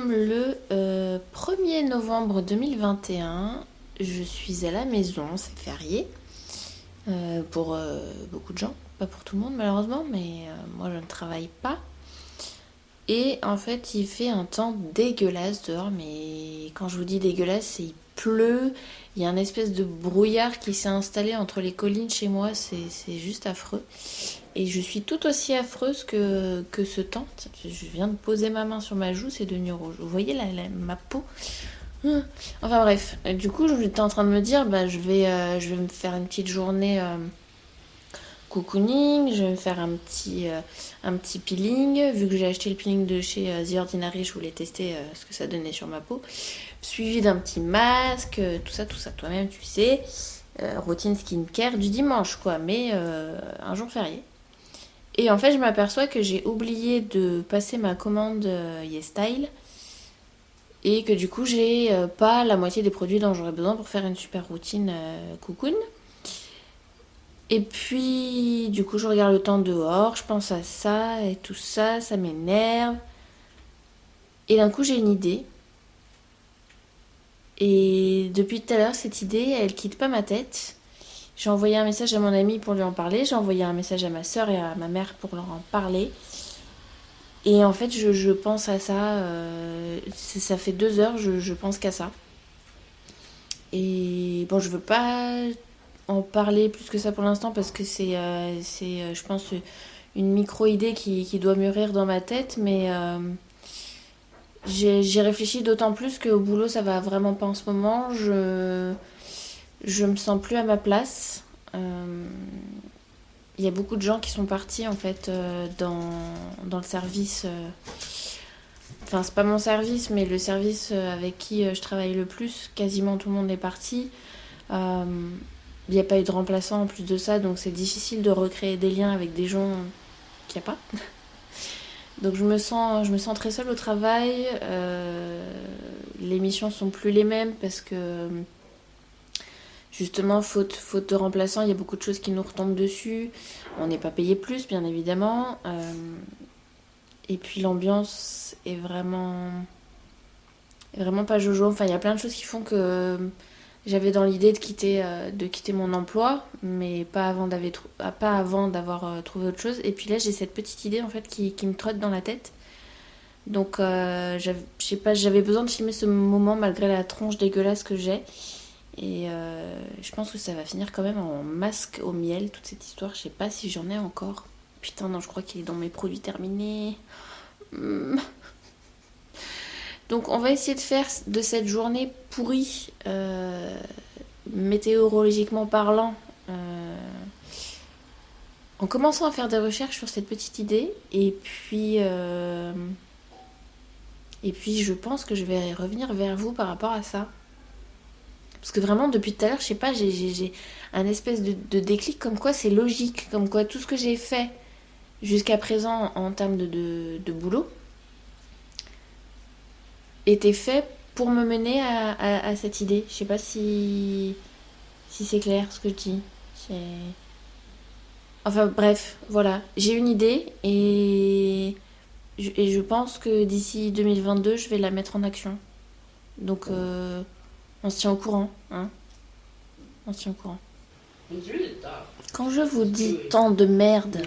sommes le 1er novembre 2021. Je suis à la maison, c'est férié pour beaucoup de gens. Pas pour tout le monde malheureusement, mais moi je ne travaille pas. Et en fait, il fait un temps dégueulasse dehors, mais quand je vous dis dégueulasse, c'est il pleut. Il y a une espèce de brouillard qui s'est installé entre les collines chez moi, c'est juste affreux. Et je suis tout aussi affreuse que ce temps. Je viens de poser ma main sur ma joue, c'est devenu rouge. Vous voyez ma peau? Enfin bref, du coup, j'étais en train de me dire, bah, je vais me faire une petite journée cocooning, je vais me faire un petit peeling. Vu que j'ai acheté le peeling de chez The Ordinary, je voulais tester ce que ça donnait sur ma peau. Suivi d'un petit masque, tout ça, toi-même tu sais. Routine skincare du dimanche, quoi, mais un jour férié. Et en fait, je m'aperçois que j'ai oublié de passer ma commande YesStyle et que du coup, j'ai pas la moitié des produits dont j'aurais besoin pour faire une super routine cocoon. Et puis, du coup, je regarde le temps dehors, je pense à ça et tout ça, ça m'énerve. Et d'un coup, j'ai une idée. Et depuis tout à l'heure, cette idée, elle quitte pas ma tête. J'ai envoyé un message à mon ami pour lui en parler. J'ai envoyé un message à ma soeur et à ma mère pour leur en parler. Et en fait, je pense à ça. Ça fait 2 heures, je pense qu'à ça. Et bon, je veux pas en parler plus que ça pour l'instant parce que c'est je pense, une micro-idée qui doit mûrir dans ma tête. Mais j'y réfléchis d'autant plus qu'au boulot, ça va vraiment pas en ce moment. Je me sens plus à ma place. Il y a beaucoup de gens qui sont partis en fait dans le service. Enfin, c'est pas mon service, mais le service avec qui je travaille le plus. Quasiment tout le monde est parti. Il n'y a pas eu de remplaçant en plus de ça, donc c'est difficile de recréer des liens avec des gens qu'il n'y a pas. Donc je me sens très seule au travail. Les missions sont plus les mêmes parce que justement, faute de remplaçants, il y a beaucoup de choses qui nous retombent dessus. On n'est pas payé plus, bien évidemment. Et puis l'ambiance est vraiment pas jojo. Enfin, il y a plein de choses qui font que j'avais dans l'idée de quitter mon emploi, mais pas avant d'avoir trouvé autre chose. Et puis là, j'ai cette petite idée en fait qui me trotte dans la tête. Donc, je sais pas, j'avais besoin de filmer ce moment malgré la tronche dégueulasse que j'ai. Et je pense que ça va finir quand même en masque au miel, toute cette histoire. Je sais pas si j'en ai encore. Putain, non, je crois qu'il est dans mes produits terminés. Donc, on va essayer de faire de cette journée pourrie, météorologiquement parlant, en commençant à faire des recherches sur cette petite idée. Et puis, je pense que je vais revenir vers vous par rapport à ça. Parce que vraiment, depuis tout à l'heure, je sais pas, j'ai un espèce de déclic comme quoi c'est logique, comme quoi tout ce que j'ai fait jusqu'à présent en termes de boulot était fait pour me mener à cette idée. Je sais pas si c'est clair ce que je dis. Enfin bref, voilà. J'ai une idée et je pense que d'ici 2022, je vais la mettre en action. Donc on se tient au courant, hein. On se tient au courant. Quand je vous dis tant de merde,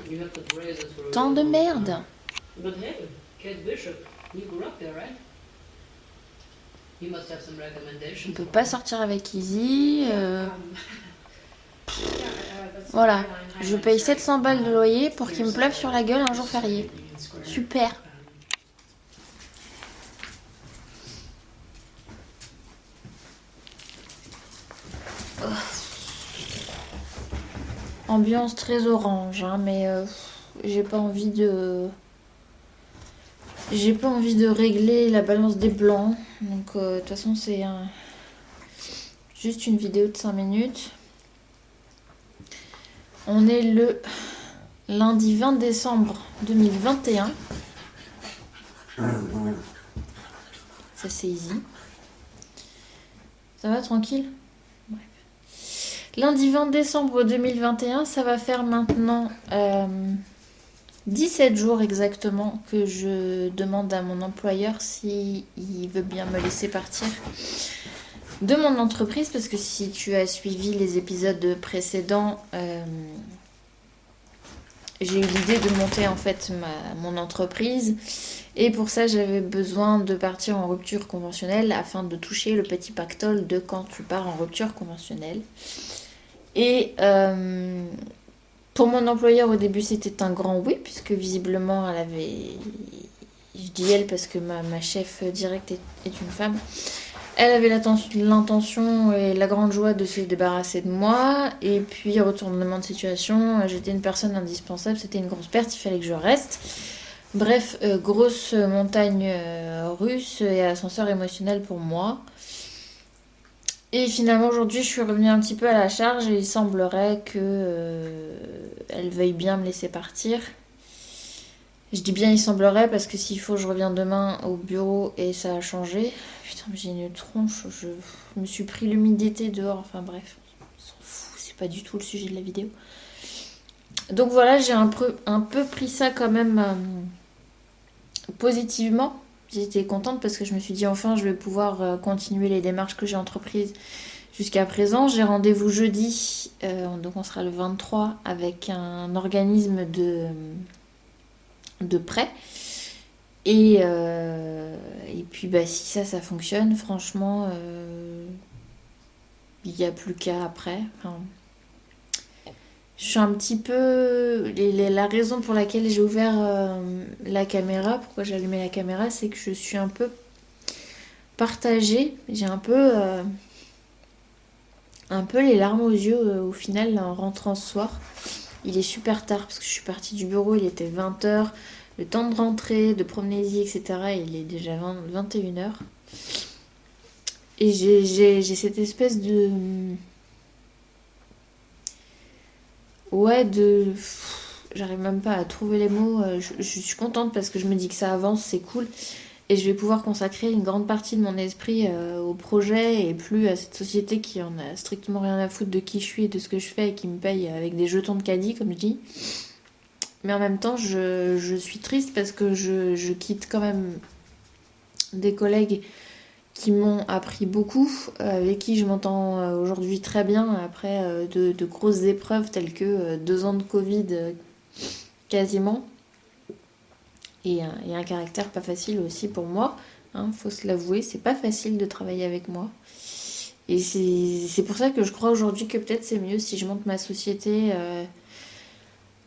tant de merde. On peut pas sortir avec Izzy. Voilà, je paye 700 balles de loyer pour qu'il me pleuve sur la gueule un jour férié. Super. Ambiance très orange, hein, mais j'ai pas envie de régler la balance des blancs. Donc de toute façon c'est juste une vidéo de 5 minutes. On est le lundi 20 décembre 2021. Ça c'est easy. Ça va tranquille? Bref. Lundi 20 décembre 2021, ça va faire maintenant 17 jours exactement que je demande à mon employeur s'il veut bien me laisser partir de mon entreprise, parce que si tu as suivi les épisodes précédents, j'ai eu l'idée de monter en fait mon entreprise, et pour ça j'avais besoin de partir en rupture conventionnelle afin de toucher le petit pactole de quand tu pars en rupture conventionnelle. Et pour mon employeur au début c'était un grand oui, puisque visiblement elle avait, je dis elle parce que ma chef directe est une femme, elle avait l'intention et la grande joie de se débarrasser de moi. Et puis, retournement de situation, j'étais une personne indispensable, c'était une grosse perte, il fallait que je reste. Bref, grosse montagne russe et ascenseur émotionnel pour moi. Et finalement, aujourd'hui, je suis revenue un petit peu à la charge et il semblerait que elle veuille bien me laisser partir. Je dis bien il semblerait parce que s'il faut, je reviens demain au bureau et ça a changé. Putain, mais j'ai une tronche, je me suis pris l'humidité dehors, enfin bref, on s'en fout, c'est pas du tout le sujet de la vidéo. Donc voilà, j'ai un peu pris ça quand même positivement. J'étais contente parce que je me suis dit enfin je vais pouvoir continuer les démarches que j'ai entreprises jusqu'à présent. J'ai rendez-vous jeudi, donc on sera le 23 avec un organisme de prêt. Et puis bah, si ça fonctionne, franchement, il n'y a plus qu'à après. Enfin, je suis un petit peu... La raison pour laquelle j'ai ouvert la caméra, pourquoi j'ai allumé la caméra, c'est que je suis un peu partagée. J'ai un peu les larmes aux yeux au final en rentrant ce soir. Il est super tard parce que je suis partie du bureau, il était 20h. Le temps de rentrer, de promener, etc. Il est déjà 21h. Et j'ai cette espèce de... Ouais, j'arrive même pas à trouver les mots. Je suis contente parce que je me dis que ça avance, c'est cool. Et je vais pouvoir consacrer une grande partie de mon esprit au projet et plus à cette société qui en a strictement rien à foutre de qui je suis et de ce que je fais et qui me paye avec des jetons de caddie, comme je dis. Mais en même temps, je suis triste parce que je quitte quand même des collègues qui m'ont appris beaucoup, avec qui je m'entends aujourd'hui très bien après de grosses épreuves telles que 2 ans de Covid quasiment. Et un caractère pas facile aussi pour moi, hein, faut se l'avouer, c'est pas facile de travailler avec moi. Et c'est pour ça que je crois aujourd'hui que peut-être c'est mieux si je monte ma société,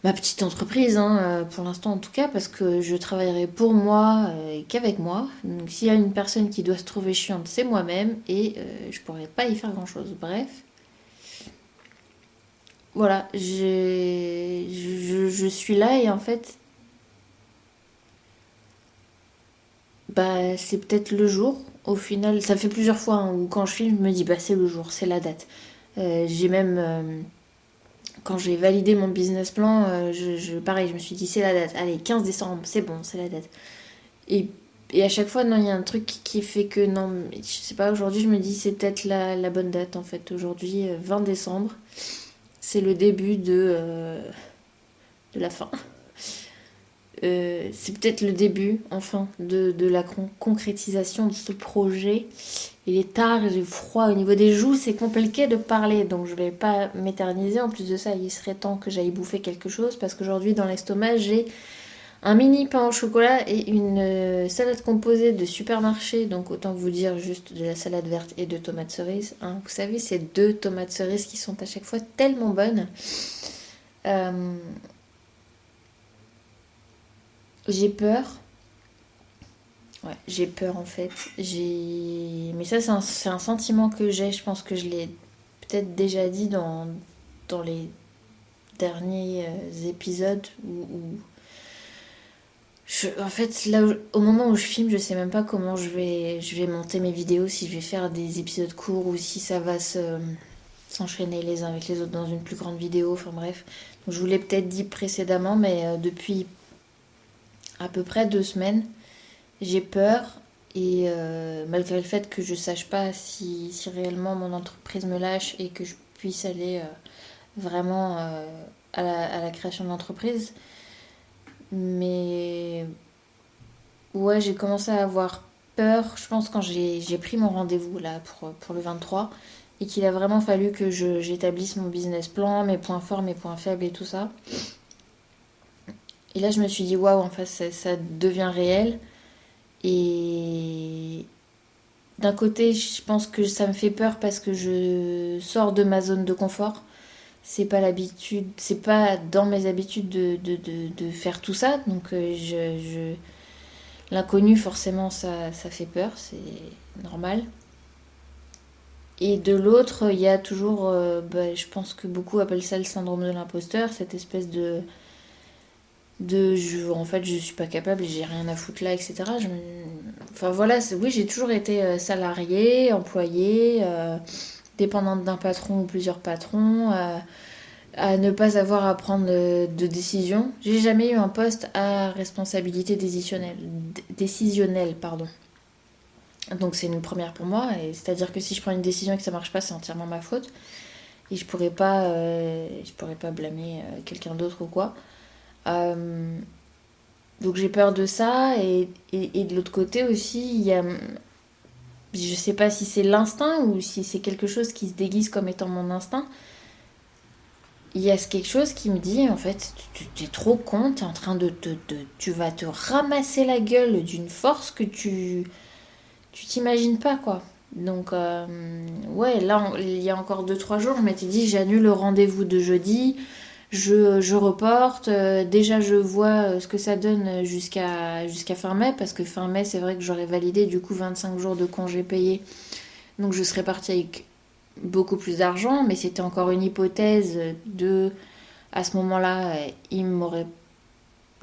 ma petite entreprise, hein, pour l'instant en tout cas, parce que je travaillerai pour moi et qu'avec moi. Donc s'il y a une personne qui doit se trouver chiante, c'est moi-même et je pourrais pas y faire grand-chose. Bref, voilà, je suis là et en fait, bah c'est peut-être le jour. Au final, ça fait plusieurs fois hein, où quand je filme, je me dis bah c'est le jour, c'est la date. J'ai même quand j'ai validé mon business plan, pareil, je me suis dit c'est la date. Allez, 15 décembre, c'est bon, c'est la date. Et, et à chaque fois, non, il y a un truc qui fait que non, je sais pas, aujourd'hui je me dis c'est peut-être la bonne date en fait. Aujourd'hui, 20 décembre, c'est le début de la fin. C'est peut-être le début, enfin, de la concrétisation de ce projet. Il est tard, j'ai froid au niveau des joues, c'est compliqué de parler, donc je vais pas m'éterniser. En plus de ça, il serait temps que j'aille bouffer quelque chose parce qu'aujourd'hui, dans l'estomac, j'ai un mini pain au chocolat et une salade composée de supermarché. Donc autant vous dire juste de la salade verte et de tomates cerises. Hein. Vous savez, ces 2 tomates cerises qui sont à chaque fois tellement bonnes. Euh, j'ai peur. Ouais, j'ai peur en fait. Mais ça, c'est un sentiment que j'ai. Je pense que je l'ai peut-être déjà dit dans les derniers épisodes en fait, là, au moment où je filme, je sais même pas comment je vais monter mes vidéos, si je vais faire des épisodes courts ou si ça va s'enchaîner les uns avec les autres dans une plus grande vidéo. Enfin bref, donc, je vous l'ai peut-être dit précédemment, mais depuis à peu près 2 semaines, j'ai peur. Et malgré le fait que je sache pas si réellement mon entreprise me lâche et que je puisse aller vraiment à la création de l'entreprise, Mais ouais, j'ai commencé à avoir peur, je pense, quand j'ai pris mon rendez-vous là pour le 23 et qu'il a vraiment fallu que j'établisse mon business plan, mes points forts, mes points faibles et tout ça. Et là, je me suis dit, waouh, en fait, ça devient réel. Et d'un côté, je pense que ça me fait peur parce que je sors de ma zone de confort. C'est pas l'habitude, c'est pas dans mes habitudes de faire tout ça. Donc, l'inconnu, forcément, ça fait peur, c'est normal. Et de l'autre, il y a toujours, je pense que beaucoup appellent ça le syndrome de l'imposteur, cette espèce en fait, je suis pas capable, j'ai rien à foutre là, etc. Enfin voilà, oui, j'ai toujours été salariée, employée, dépendante d'un patron ou plusieurs patrons, à ne pas avoir à prendre de décision. J'ai jamais eu un poste à responsabilité décisionnelle, pardon. Donc c'est une première pour moi, et c'est-à-dire que si je prends une décision et que ça marche pas, c'est entièrement ma faute, et je pourrais pas blâmer quelqu'un d'autre ou quoi. Euh, donc j'ai peur de ça, et de l'autre côté aussi, il y a, je sais pas si c'est l'instinct ou si c'est quelque chose qui se déguise comme étant mon instinct. Il y a quelque chose qui me dit, en fait, tu es trop con, t'es en train tu vas te ramasser la gueule d'une force que tu t'imagines pas, quoi. Donc, ouais, là, il y a encore 2 3 jours, je m'étais dit, j'annule le rendez-vous de jeudi, je reporte. Déjà, je vois ce que ça donne jusqu'à fin mai, parce que fin mai, c'est vrai que j'aurais validé du coup 25 jours de congés payés. Donc, je serais partie avec beaucoup plus d'argent, mais c'était encore une hypothèse à ce moment-là, il m'aurait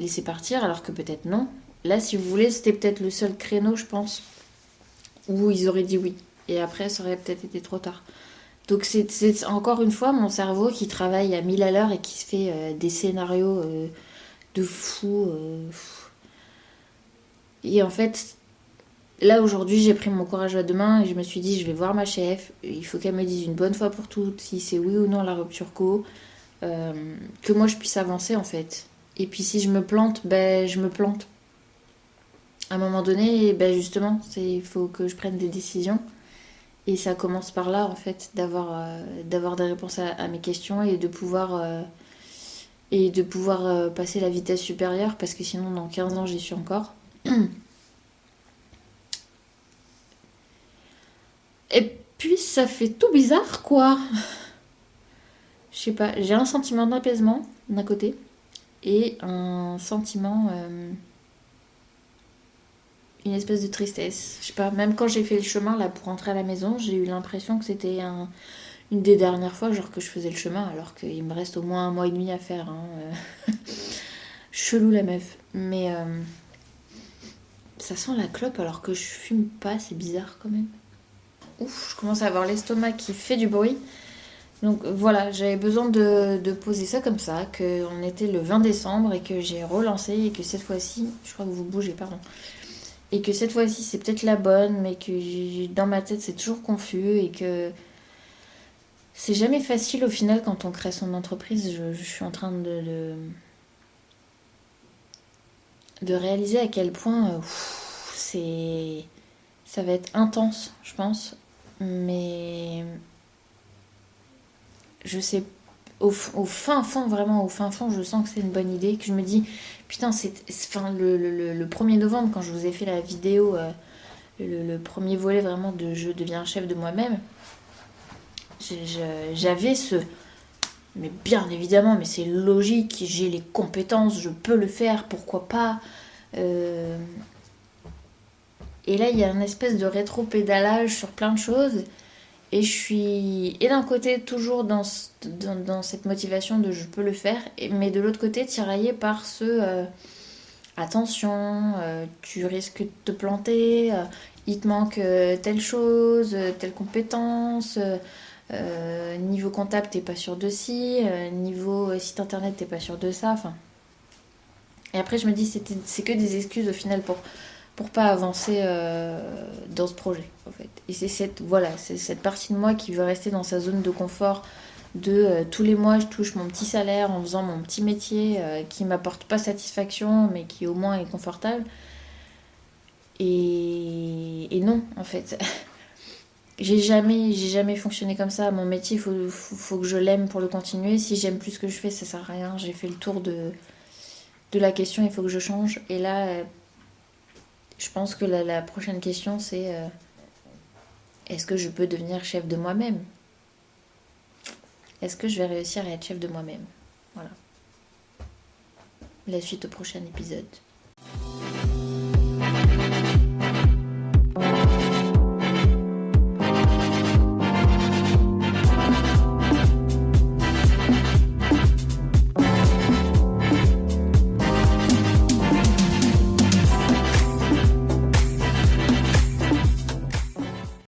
laissé partir, alors que peut-être non. Là, si vous voulez, c'était peut-être le seul créneau, je pense, où ils auraient dit oui. Et après, ça aurait peut-être été trop tard. Donc c'est encore une fois mon cerveau qui travaille à 1000 à l'heure et qui se fait des scénarios de fou. Et en fait, là aujourd'hui, j'ai pris mon courage à deux mains et je me suis dit, je vais voir ma chef. Il faut qu'elle me dise une bonne fois pour toutes si c'est oui ou non la rupture co. Que moi je puisse avancer en fait. Et puis si je me plante, ben je me plante. À un moment donné, ben justement, il faut que je prenne des décisions. Et ça commence par là, en fait, d'avoir des réponses à mes questions et de pouvoir passer la vitesse supérieure, parce que sinon, dans 15 ans, j'y suis encore. Et puis, ça fait tout bizarre, quoi. Je sais pas, j'ai un sentiment d'apaisement, d'un côté, et un sentiment... une espèce de tristesse. Je sais pas, même quand j'ai fait le chemin, là, pour rentrer à la maison, j'ai eu l'impression que c'était une des dernières fois genre que je faisais le chemin, alors qu'il me reste au moins 1 mois et demi à faire, hein. Chelou la meuf. Mais ça sent la clope alors que je fume pas, c'est bizarre quand même. Ouf, je commence à avoir l'estomac qui fait du bruit. Donc voilà, j'avais besoin de poser ça comme ça, qu'on était le 20 décembre et que j'ai relancé et que cette fois-ci, je crois que vous bougez, pardon. Et que cette fois-ci c'est peut-être la bonne, mais que dans ma tête c'est toujours confus et que c'est jamais facile au final quand on crée son entreprise. Je suis en train de réaliser à quel point ça va être intense, je pense. Mais je sais, au fin fond, vraiment au fin fond, je sens que c'est une bonne idée. Que je me dis, putain, enfin, le 1er novembre, quand je vous ai fait la vidéo, le premier volet vraiment de je deviens chef de moi-même, j'avais mais bien évidemment, mais c'est logique, j'ai les compétences, je peux le faire, pourquoi pas. Et là, il y a une espèce de rétro-pédalage sur plein de choses. Et je suis, et d'un côté, toujours dans cette motivation de je peux le faire, mais de l'autre côté, tiraillée par attention, tu risques de te planter, il te manque telle chose, telle compétence. Niveau comptable, t'es pas sûr de ci. Niveau site internet, t'es pas sûr de ça. Enfin. Et après, je me dis, c'est que des excuses au final pour pas avancer dans ce projet, en fait. Et c'est cette partie de moi qui veut rester dans sa zone de confort Tous les mois je touche mon petit salaire en faisant mon petit métier qui m'apporte pas satisfaction mais qui au moins est confortable. Et non, en fait. J'ai jamais fonctionné comme ça. Mon métier, faut que je l'aime pour le continuer. Si j'aime plus ce que je fais, ça sert à rien. J'ai fait le tour de la question, il faut que je change. Et là, je pense que la prochaine question, c'est est-ce que je peux devenir chef de moi-même? Est-ce que je vais réussir à être chef de moi-même? Voilà. La suite au prochain épisode.